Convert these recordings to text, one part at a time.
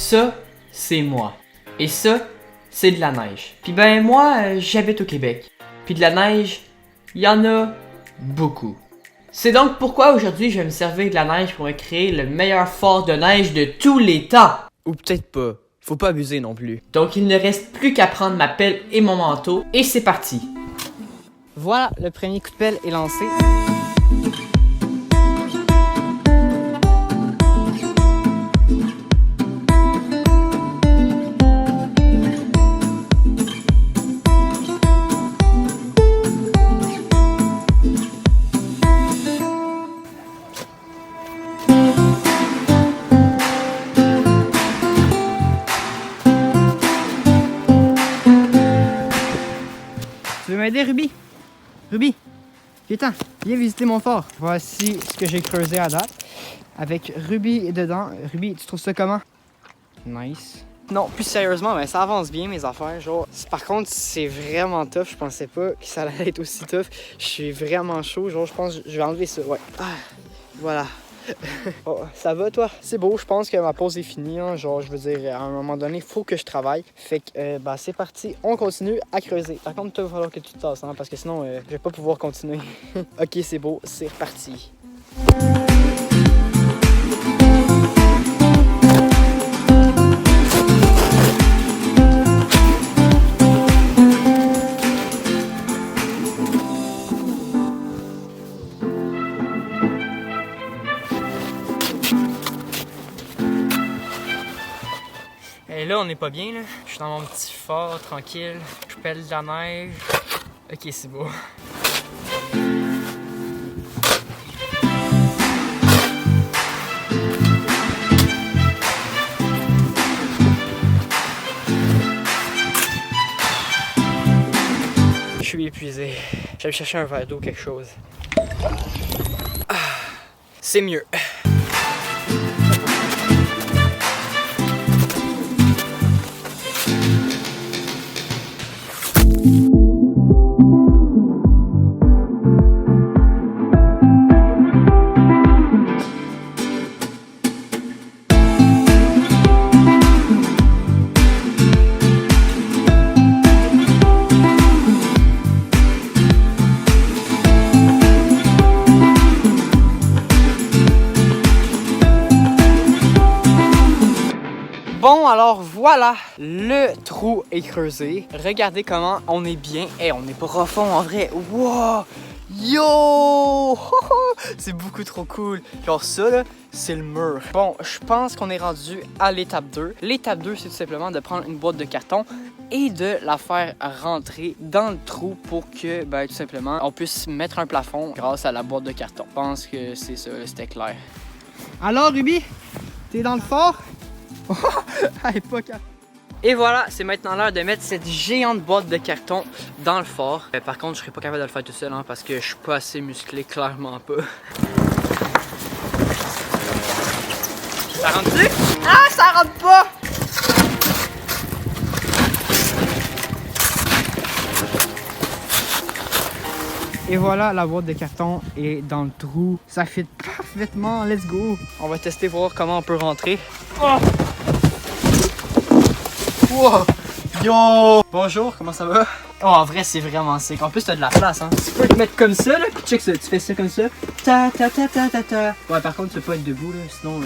Ça, c'est moi. Et ça, c'est de la neige. Puis ben moi, j'habite au Québec. Puis de la neige, il y en a beaucoup. C'est donc pourquoi aujourd'hui je vais me servir de la neige pour me créer le meilleur fort de neige de tous les temps. Ou peut-être pas. Faut pas abuser non plus. Donc il ne reste plus qu'à prendre ma pelle et mon manteau, et c'est parti. Voilà, le premier coup de pelle est lancé. Tu veux m'aider, Ruby? Ruby, viens, viens visiter mon fort. Voici ce que j'ai creusé à date. Avec Ruby dedans. Ruby, tu trouves ça comment? Nice. Non, plus sérieusement, ben, ça avance bien mes affaires. Genre, par contre, c'est vraiment tough. Je pensais pas que ça allait être aussi tough. Je suis vraiment chaud. Genre, je pense que je vais enlever ça. Ouais. Ah, voilà. Oh, ça va toi? C'est beau, je pense que ma pause est finie. Hein. Genre, je veux dire, à un moment donné, il faut que je travaille. Fait que, bah, c'est parti, on continue à creuser. Par contre, toi, il va falloir que tu te tasses, hein, parce que sinon, je vais pas pouvoir continuer. Ok, c'est beau, c'est reparti. Et là, on n'est pas bien, là. Je suis dans mon petit fort, tranquille. Je pèle de la neige. Ok, c'est beau. Je suis épuisé. Je vais me chercher un verre d'eau, quelque chose. Ah, c'est mieux. Bon, alors voilà, le trou est creusé. Regardez comment on est bien. Hey, on est profond en vrai. Wow! Yo! C'est beaucoup trop cool. Genre ça, là, c'est le mur. Bon, je pense qu'on est rendu à l'étape 2. L'étape 2, c'est tout simplement de prendre une boîte de carton et de la faire rentrer dans le trou pour que, ben, tout simplement, on puisse mettre un plafond grâce à la boîte de carton. Je pense que c'est ça, c'était clair. Alors, Ruby, t'es dans le fort? Allez, pas capable. Et voilà, c'est maintenant l'heure de mettre cette géante boîte de carton dans le fort. Par contre, je serais pas capable de le faire tout seul, hein, parce que je suis pas assez musclé, clairement pas. Ça rentre-tu? Ah, ça rentre pas! Et voilà, la boîte de carton est dans le trou. Ça fit parfaitement, let's go! On va tester, voir comment on peut rentrer. Oh! Wow! Yo! Bonjour, comment ça va? Oh, en vrai, c'est vraiment sick. En plus, t'as de la place, hein. Tu peux te mettre comme ça, là, puis check ça. Tu fais ça comme ça. Ta ta ta ta ta ta. Ouais, par contre, tu peux pas être debout, là, sinon...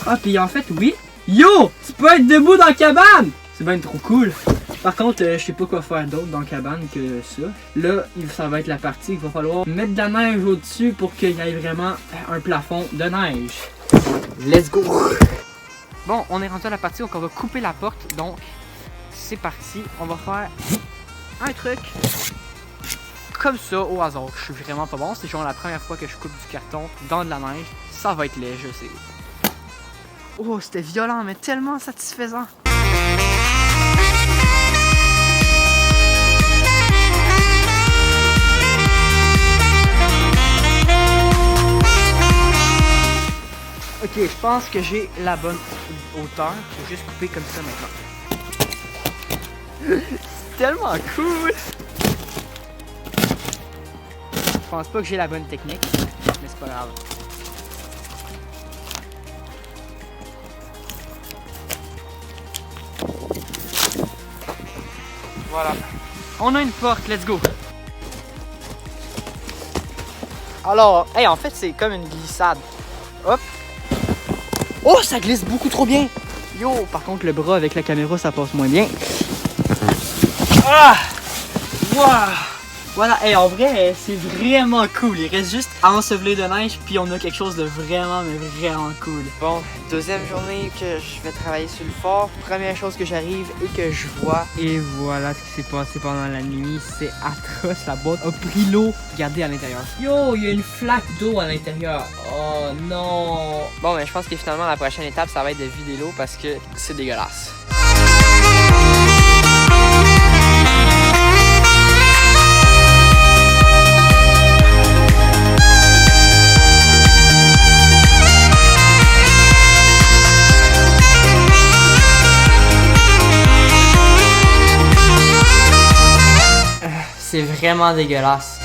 Ah, puis en fait, oui. Yo! Tu peux être debout dans la cabane! C'est bien trop cool. Par contre, je sais pas quoi faire d'autre dans la cabane que ça. Là, ça va être la partie qu'il va falloir mettre de la neige au-dessus pour qu'il y ait vraiment un plafond de neige. Let's go! Bon, on est rendu à la partie où on va couper la porte, donc c'est parti. On va faire un truc comme ça au hasard. Je suis vraiment pas bon, c'est genre la première fois que je coupe du carton dans de la neige. Ça va être laid, je sais. Oh, c'était violent, mais tellement satisfaisant. Ok, je pense que j'ai la bonne hauteur. Faut juste couper comme ça maintenant. C'est tellement cool! Je pense pas que j'ai la bonne technique, mais c'est pas grave. Voilà. On a une porte, let's go. Alors, hey, en fait, c'est comme une glissade. Hop. Oh, ça glisse beaucoup trop bien. Yo, par contre, le bras avec la caméra, ça passe moins bien. Ah! Wow! Voilà, hey, en vrai, c'est vraiment cool. Il reste juste à ensevelir de neige, puis on a quelque chose de vraiment, mais vraiment cool. Bon, deuxième journée que je vais travailler sur le fort. Première chose que j'arrive et que je vois. Et voilà ce qui s'est passé pendant la nuit. C'est atroce, la boîte a pris l'eau. Regardez à l'intérieur. Yo, il y a une flaque d'eau à l'intérieur. Oh non. Bon, mais je pense que finalement, la prochaine étape, ça va être de vider l'eau parce que c'est dégueulasse. C'est vraiment dégueulasse.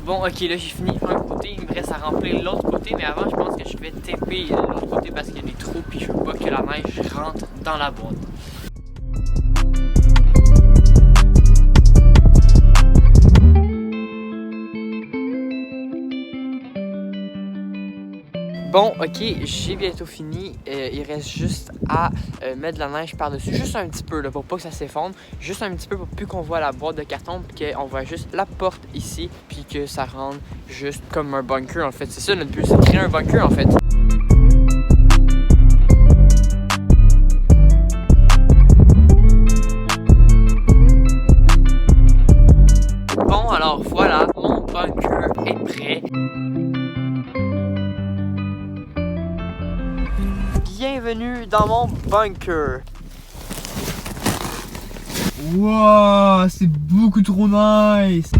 Bon, ok, là j'ai fini un côté, il me reste à remplir l'autre côté, mais avant je pense que je vais taper l'autre côté parce qu'il y a des trous puis je veux pas que la neige rentre dans la boîte. Bon, ok, j'ai bientôt fini. Il reste juste à mettre de la neige par-dessus. Juste un petit peu, là, pour pas que ça s'effondre. Juste un petit peu pour plus qu'on voit la boîte de carton. Puis qu'on voit juste la porte ici. Puis que ça rentre juste comme un bunker, en fait. C'est ça notre but, c'est de créer un bunker, en fait. Bon, alors voilà, mon bunker est prêt. Bienvenue dans mon bunker. Wow, c'est beaucoup trop nice.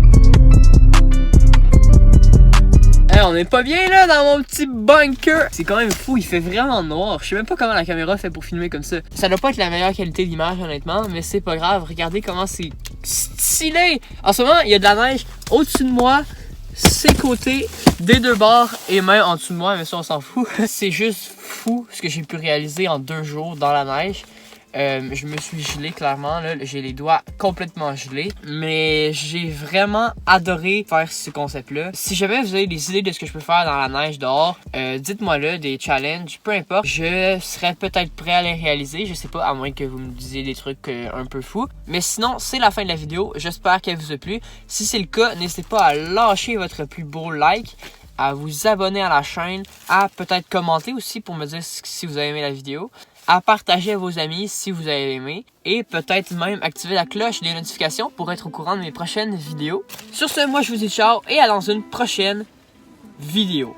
Hey, on est pas bien là dans mon petit bunker. C'est quand même fou, il fait vraiment noir. Je sais même pas comment la caméra fait pour filmer comme ça. Ça doit pas être la meilleure qualité d'image honnêtement, mais c'est pas grave. Regardez comment c'est stylé. En ce moment, il y a de la neige au-dessus de moi, ses côtés, des deux bords et même en dessous de moi, mais ça on s'en fout. C'est juste fou ce que j'ai pu réaliser en 2 jours dans la neige. Je me suis gelé clairement, là, j'ai les doigts complètement gelés, mais j'ai vraiment adoré faire ce concept-là. Si jamais vous avez des idées de ce que je peux faire dans la neige dehors, dites-moi-le, des challenges, peu importe, je serais peut-être prêt à les réaliser, je sais pas, à moins que vous me disiez des trucs un peu fous. Mais sinon, c'est la fin de la vidéo, j'espère qu'elle vous a plu. Si c'est le cas, n'hésitez pas à lâcher votre plus beau like, à vous abonner à la chaîne, à peut-être commenter aussi pour me dire si vous avez aimé la vidéo, à partager à vos amis si vous avez aimé et peut-être même activer la cloche des notifications pour être au courant de mes prochaines vidéos. Sur ce, moi je vous dis ciao et à dans une prochaine vidéo.